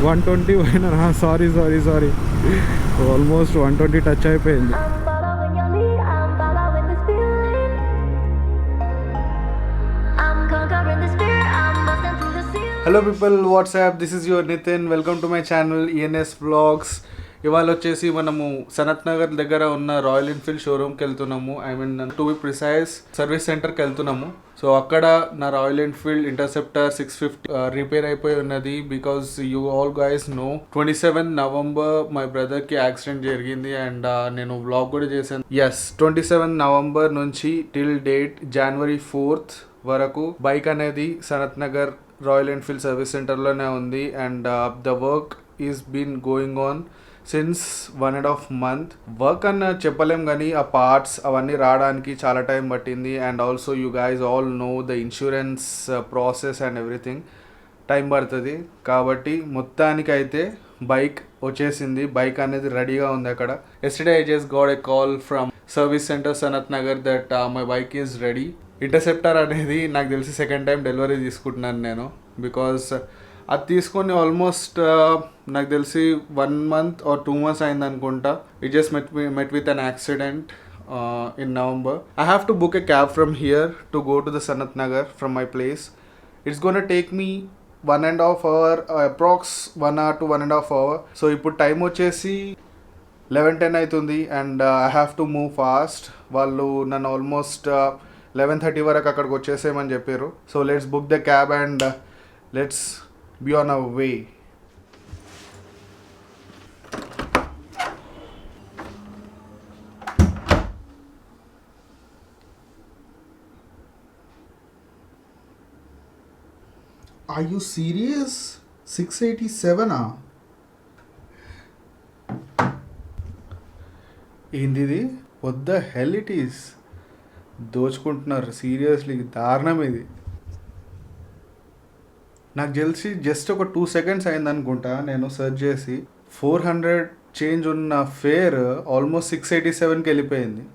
120 పోయినా. Sorry almost 120 touch అయిపోయింది. Hello people, what's up, this is your Nitin. Welcome to my channel ENS vlogs. ఇవాళ వచ్చేసి మనము సనత్ నగర్ దగ్గర ఉన్న రాయల్ ఎన్ఫీల్డ్ షోరూమ్కి వెళ్తున్నాము. I mean to be precise service సెంటర్కి వెళ్తున్నాము. సో అక్కడ నా రాయల్ ఎన్ఫీల్డ్ ఇంటర్సెప్టర్ 650 రిపేర్ అయిపోయి ఉన్నది. Because you all guys know 27 November my బ్రదర్కి యాక్సిడెంట్ జరిగింది అండ్ నేను వ్లాగ్ కూడా చేశాను. 27 నవంబర్ నుంచి టిల్ డేట్ January 4th వరకు బైక్ అనేది Sanath Nagar Royal Enfield service సెంటర్లోనే ఉంది. And the work is been going on since 1.5 month. Work అన్న చెప్పలేం కానీ ఆ పార్ట్స్ అవన్నీ రావడానికి చాలా టైం పట్టింది. And also you guys all know the insurance process and everything time పడుతుంది. కాబట్టి మొత్తానికైతే బైక్ వచ్చేసింది. బైక్ అనేది రెడీగా ఉంది అక్కడ. Yesterday I just got a call from service centre Sanath Nagar that my bike is ready. Interceptor అనేది నాకు తెలిసి సెకండ్ టైం డెలివరీ తీసుకుంటున్నాను నేను. బికాస్ అది తీసుకొని ఆల్మోస్ట్ నాకు తెలిసి 1 month or 2 months అయింది అనుకుంటా. It just met with an accident in November. I have to book a cab from here to go to the Sanath Nagar from my place. It's gonna take me 1.5 hour, approx 1 hour to 1.5 hour. So ఇప్పుడు time వచ్చేసి 11:10 అవుతుంది and I have to move fast. వాళ్ళు నన్ను almost 11:30 వరకు అక్కడికి వచ్చేసేయమని చెప్పారు. So let's book the cab and let's be on our way. Are you serious? 687 ఏంది? what the hell it is? దోచుకుంటున్నారు సీరియస్లీ, దారుణం ఇది. నాకు తెలిసి జస్ట్ ఒక 2 seconds అయింది అనుకుంటా నేను సెర్చ్ చేసి. 400 చేంజ్ ఉన్న ఫేర్ ఆల్మోస్ట్ 687కి వెళ్ళిపోయింది.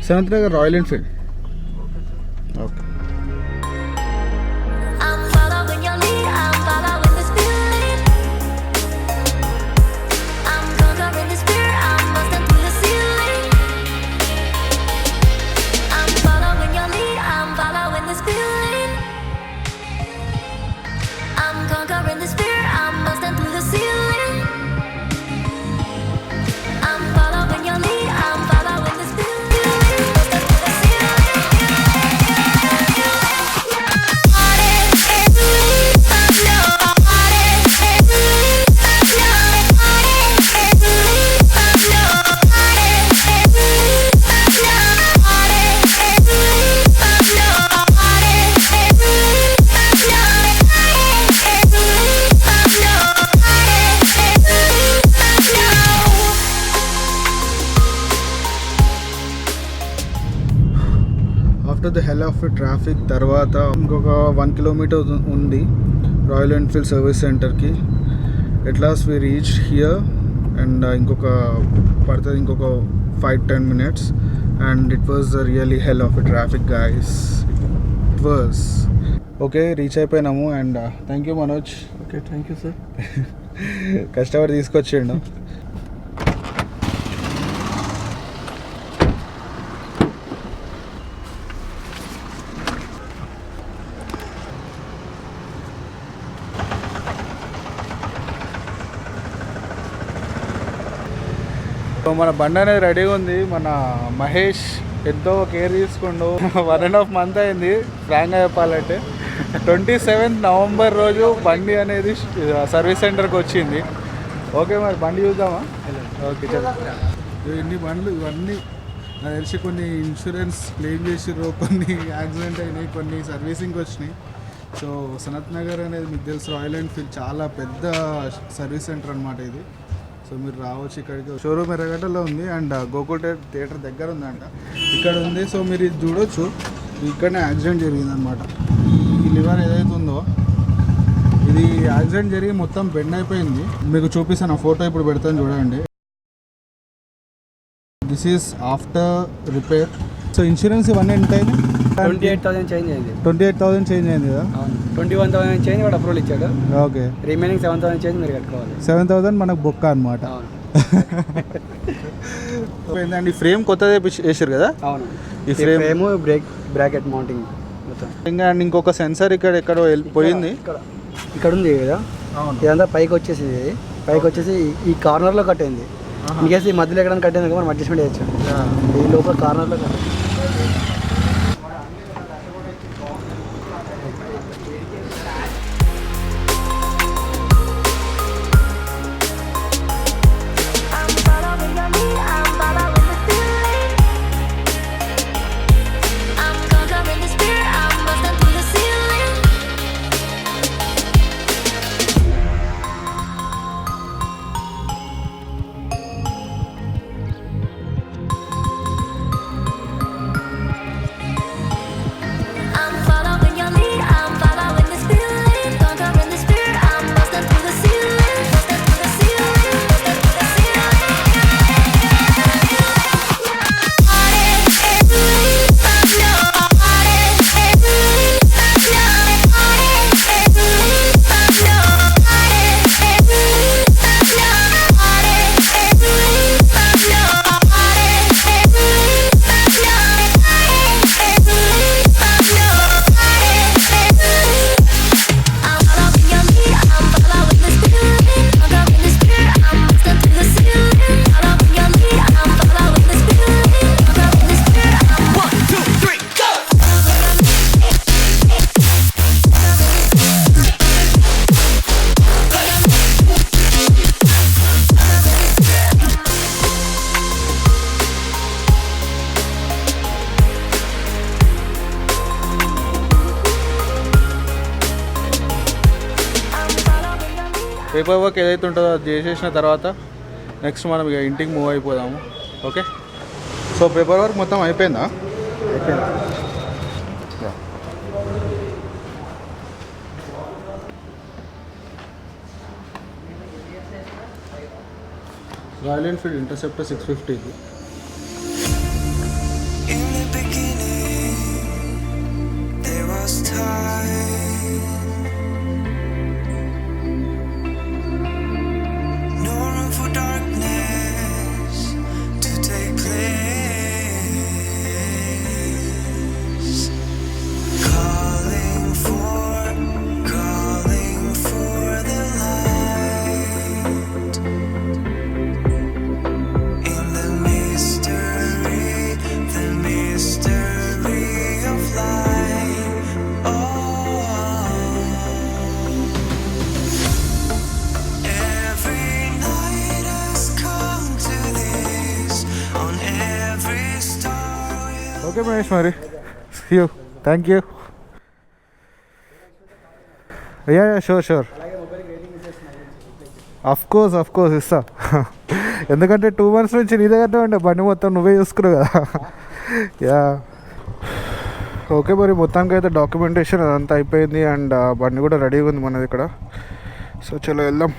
Sanath Nagar Royal Enfield. Okay. After the hell of traffic తర్వాత ఇంకొక 1 kilometer ఉంది రాయల్ ఎన్ఫీల్డ్ సర్వీస్ సెంటర్కి. At last we reach here and ఇంకొక 5-10 minutes and it was the really hell of traffic guys. It was okay. Reach అయిపోయినాము and thank you Manoj. Okay, thank you sir. కష్టపడి తీసుకొచ్చిండు. మన బండి అనేది రెడీగా ఉంది. మన మహేష్ ఎంతో కేర్ తీసుకుండు. 1.5 month అయింది ఫ్రాంక్గా చెప్పాలంటే. 27 నవంబర్ రోజు బండి అనేది సర్వీస్ సెంటర్కి వచ్చింది. ఓకే, మరి బండి చూద్దామా? ఓకే, ఎన్ని బండ్లు ఇవన్నీ నాకు తెలిసి కొన్ని ఇన్సూరెన్స్ క్లెయిమ్ చేసిర్రు, కొన్ని యాక్సిడెంట్ అయినాయి, కొన్ని సర్వీసింగ్కి వచ్చినాయి. సో సనత్ నగర్ అనేది మీకు తెలుసు రాయల్ ఎన్ఫీల్డ్ చాలా పెద్ద సర్వీస్ సెంటర్ అనమాట ఇది. సో మీరు రావచ్చు ఇక్కడికి. షోరూమ్ ఎర్రగడ్డలో ఉంది అండ్ గోకుల్ థియేటర్ దగ్గర ఉందంట, ఇక్కడ ఉంది. సో మీరు ఇది చూడొచ్చు, ఇక్కడనే యాక్సిడెంట్ జరిగిందనమాట. ఈ లివర్ ఏదైతే ఉందో ఇది యాక్సిడెంట్ జరిగి మొత్తం బెండ్ అయిపోయింది. మీకు చూపిస్తాను ఆ ఫోటో ఇప్పుడు పెడతాను చూడండి. This is after repair. So insurance ఇవన్నీ ఎంత అయింది? 28,000 చేంజ్ అయింది. 28,000 చేంజ్ అయింది కదా? 21,000 చేంజ్ వాడు అప్రూవల్ ఇచ్చాడు. ఓకే, రిమైనింగ్ 7,000 చేంజ్ మీరు కట్టుకోవాలి. 7,000 మనకు బొక్క అనమాట. అండ్ ఈ ఫ్రేమ్ కొత్తది వేసారు కదా? అవును, ఈ ఫ్రేమ్ బ్రాకెట్ మౌంటింగ్ మొత్తం. ఇంకా ఇంకొక సెన్సార్ ఇక్కడ ఎక్కడో వెళ్ళిపోయింది, ఇక్కడ ఉంది కదా. ఇదంతా పైకి వచ్చేసి ఈ కార్నర్లో కట్టింది. ఇంకేసి ఈ మధ్యలో ఎక్కడ కట్టింది మనం అడ్జస్ట్మెంట్ చేయొచ్చు. ఈ లోపల కార్నర్లో కట్టింది. పేపర్ వర్క్ ఏదైతే ఉంటుందో అది చేసేసిన తర్వాత నెక్స్ట్ మనం ఇక ఇంటికి మూవ్ అయిపోదాము. ఓకే, సో పేపర్ వర్క్ మొత్తం అయిపోయిందా? Royal Enfield Interceptor 650. Okay Mahesh, మరి see you. Thank you. Yeah sure of course ఇస్తా. ఎందుకంటే 2 months నుంచి నీ దగ్గరనే ఉండే, బండి మొత్తం నువ్వే చూసుకున్నావు కదా. యా ఓకే, మరి మొత్తానికి అయితే డాక్యుమెంటేషన్ అదంతా అయిపోయింది అండ్ బండి కూడా రెడీగా ఉంది మనది ఇక్కడ. సో చలో వెళ్దాం.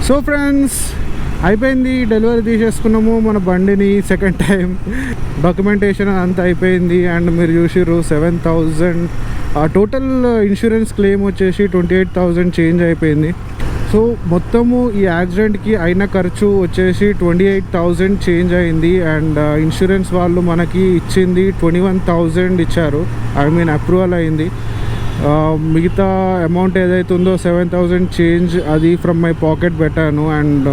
సో ఫ్రెండ్స్, అయిపోయింది, డెలివరీ తీసేసుకున్నాము మన బండిని. సెకండ్ టైం డాక్యుమెంటేషన్ అంతా అయిపోయింది అండ్ మీరు చూసిర్రు 7,000 టోటల్ ఇన్సూరెన్స్ క్లెయిమ్ వచ్చేసి 28,000 చేంజ్ అయిపోయింది. సో మొత్తము ఈ యాక్సిడెంట్కి అయిన ఖర్చు వచ్చేసి 28,000 చేంజ్ అయింది అండ్ ఇన్సూరెన్స్ వాళ్ళు మనకి ఇచ్చింది 21,000 ఇచ్చారు. అప్రూవల్ అయింది. మిగతా అమౌంట్ ఏదైతే ఉందో 7,000 చేంజ్ అది ఫ్రమ్ మై పాకెట్ పెట్టాను అండ్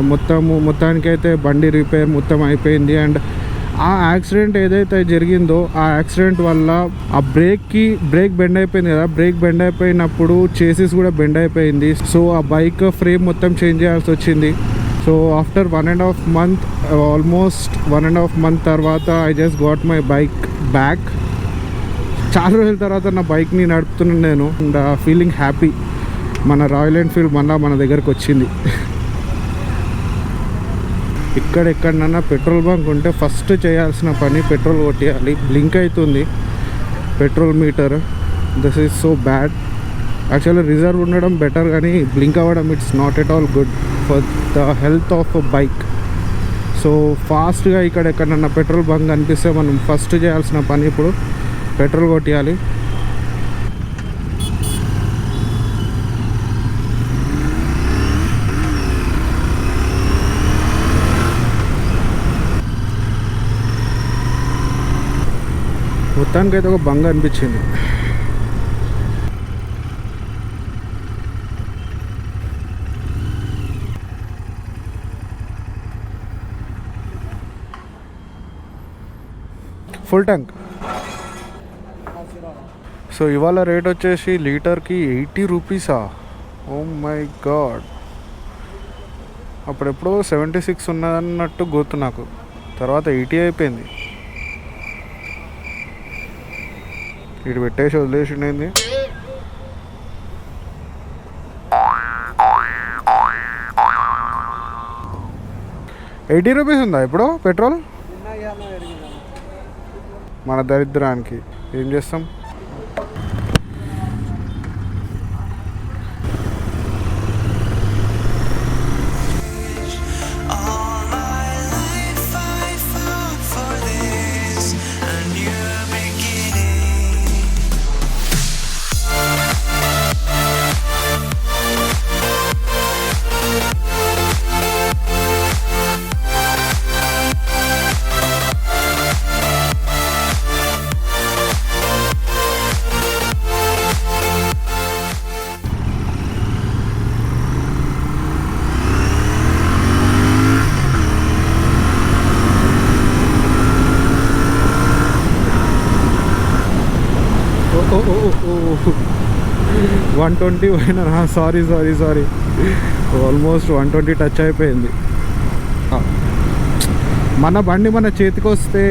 మొత్తానికైతే బండి రిపేర్ మొత్తం అయిపోయింది. అండ్ ఆ యాక్సిడెంట్ ఏదైతే జరిగిందో ఆ యాక్సిడెంట్ వల్ల ఆ బ్రేక్ బెండ్ అయిపోయింది కదా, బ్రేక్ బెండ్ అయిపోయినప్పుడు చేసిస్ కూడా బెండ్ అయిపోయింది. సో ఆ బైక్ ఫ్రేమ్ మొత్తం చేంజ్ చేయాల్సి వచ్చింది. So after 1.5 month, almost 1.5 month తర్వాత I just got my bike back. చాలా రోజుల తర్వాత నా బైక్ని నడుపుతున్నాను నేను అండ్ ఫీలింగ్ హ్యాపీ. మన రాయల్ ఎన్ఫీల్డ్ మళ్ళీ మన దగ్గరకు వచ్చింది. ఎక్కడెక్కడన్నా పెట్రోల్ బంక్ ఉంటే ఫస్ట్ చేయాల్సిన పని పెట్రోల్ కొట్టేయాలి. బ్లింక్ అవుతుంది petrol meter. This is so bad. Actually reserve ఉండడం బెటర్, కానీ బ్లింక్ అవ్వడం it's not at all good for the health of a bike. So ఫాస్ట్గా ఇక్కడ ఎక్కడన్నా పెట్రోల్ బంక్ కనిపిస్తే మనం ఫస్ట్ చేయాల్సిన పని ఇప్పుడు పెట్రోల్ కొట్టేయాలి. మొత్తానికైతే ఒక బంక్ అనిపించింది. Full tank. సో ఇవాళ రేట్ వచ్చేసి లీటర్కి 80 రూపీసా? Oh my God. అప్పుడెప్పుడో 76 ఉన్నదన్నట్టు గుర్తు నాకు, తర్వాత 80 అయిపోయింది. ఇటు పెట్టేసి వదిలేసిండేంది. ₹80 ఉందా ఇప్పుడు పెట్రోల్? మన దరిద్రానికి ఏం చేస్తాం. ఓ 120 పోయినా. సారీ ఆల్మోస్ట్ 120 టచ్ అయిపోయింది. మన బండి మన చేతికి వస్తే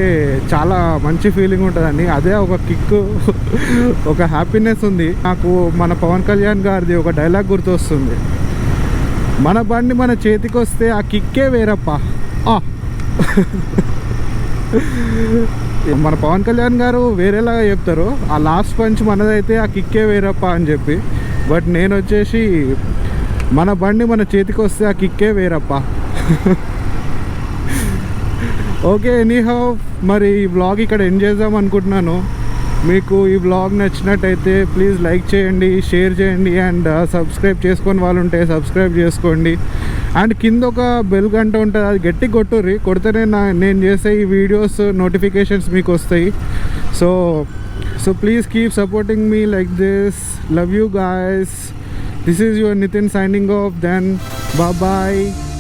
చాలా మంచి ఫీలింగ్ ఉంటుందండి. అదే ఒక కిక్, ఒక హ్యాపీనెస్ ఉంది. నాకు మన పవన్ కళ్యాణ్ గారిది ఒక డైలాగ్ గుర్తొస్తుంది, మన బండి మన చేతికి వస్తే ఆ కిక్కే వేరప్ప. మన పవన్ కళ్యాణ్ గారు వేరేలాగా చెప్తారు, ఆ లాస్ట్ పంచ్ మనదైతే ఆ కిక్కే వేరప్ప అని చెప్పి. బట్ నేను వచ్చేసి మన బండి మన చేతికి వస్తే ఆ కిక్కే వేరప్ప. ఓకే, ఎనీహౌ మరి ఈ వ్లాగ్ ఇక్కడ ఎండ్ చేద్దాం అనుకుంటున్నాను. మీకు ఈ వ్లాగ్ నచ్చినట్టయితే ప్లీజ్ లైక్ చేయండి, షేర్ చేయండి అండ్ సబ్స్క్రైబ్ చేసుకొని వాళ్ళు ఉంటే సబ్స్క్రైబ్ చేసుకోండి. అండ్ కింద ఒక బెల్ గంట ఉంటుంది, అది గట్టి కొట్టుర్రి, కొడితేనే నేను చేసే ఈ వీడియోస్ నోటిఫికేషన్స్ మీకు వస్తాయి. So please keep supporting me like this. Love you guys. This is your Nitin signing off. Then bye bye.